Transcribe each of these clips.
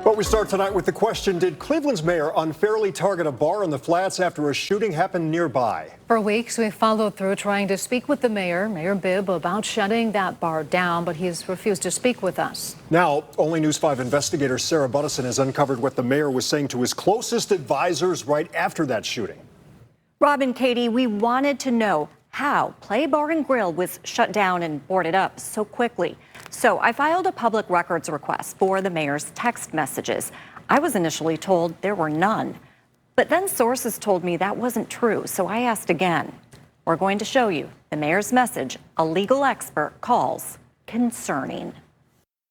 But we start tonight with the question, did Cleveland's mayor unfairly target a bar in the Flats after a shooting happened nearby? For weeks, we followed through trying to speak with the mayor, Mayor Bibb, about shutting that bar down, but he's refused to speak with us. Now, only News 5 investigator Sarah Buttison has uncovered what the mayor was saying to his closest advisors right after that shooting. Rob and Katie, we wanted to know how Play Bar and Grill was shut down and boarded up so quickly. So I filed a public records request for the mayor's text messages. I was initially told there were none, but then sources told me that wasn't true, so I asked again. We're going to show you the mayor's message a legal expert calls concerning.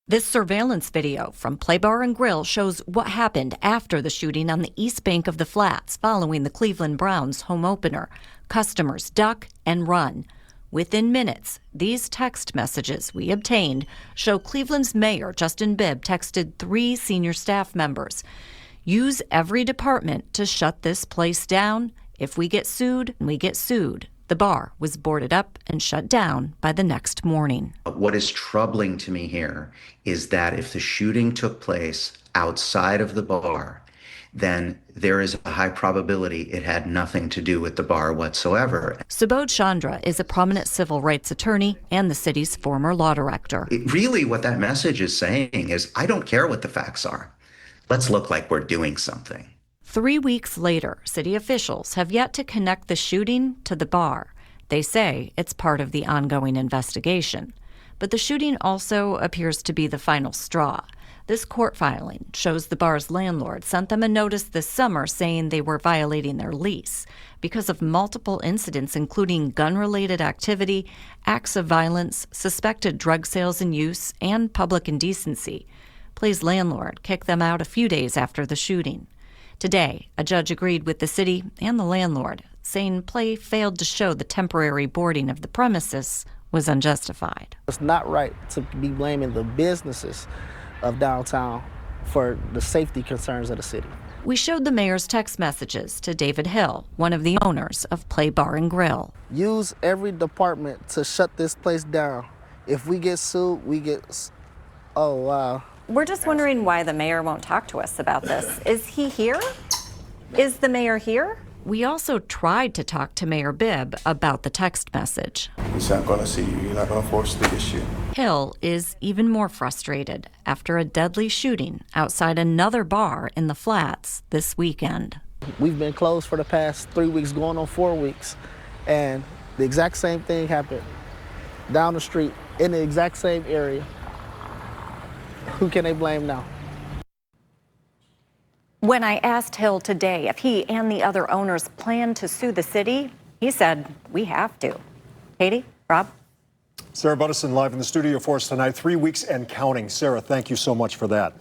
This surveillance video from Play Bar and Grill shows what happened after the shooting on the east bank of the Flats following the Cleveland Browns home opener. Customers duck and run. Within minutes, these text messages we obtained show Cleveland's mayor, Justin Bibb, texted 3 senior staff members. Use every department to shut this place down. If we get sued, we get sued. The bar was boarded up and shut down by the next morning. What is troubling to me here is that if the shooting took place outside of the bar, then there is a high probability it had nothing to do with the bar whatsoever. Subodh Chandra is a prominent civil rights attorney and the city's former law director. Really what that message is saying is, I don't care what the facts are. Let's look like we're doing something. 3 weeks later, city officials have yet to connect the shooting to the bar. They say it's part of the ongoing investigation. But the shooting also appears to be the final straw. This court filing shows the bar's landlord sent them a notice this summer saying they were violating their lease because of multiple incidents, including gun-related activity, acts of violence, suspected drug sales and use, and public indecency. Play's landlord kicked them out a few days after the shooting. Today, a judge agreed with the city and the landlord, saying Play failed to show the temporary boarding of the premises was unjustified. It's not right to be blaming the businesses of downtown for the safety concerns of the city. We showed the mayor's text messages to David Hill, one of the owners of Play Bar and Grill. Use every department to shut this place down. If we get sued, we get... Oh, wow. We're just wondering why the mayor won't talk to us about this. Is he here? Is the mayor here? We also tried to talk to Mayor Bibb about the text message. He's not going to see you. You're not going to force the issue. Hill is even more frustrated after a deadly shooting outside another bar in the Flats this weekend. We've been closed for the past 3 weeks, going on 4 weeks, and the exact same thing happened down the street in the exact same area. Who can they blame now? When I asked Hill today if he and the other owners plan to sue the city, he said, we have to. Katie, Rob? Sarah Buttison live in the studio for us tonight, 3 weeks and counting. Sarah, thank you so much for that.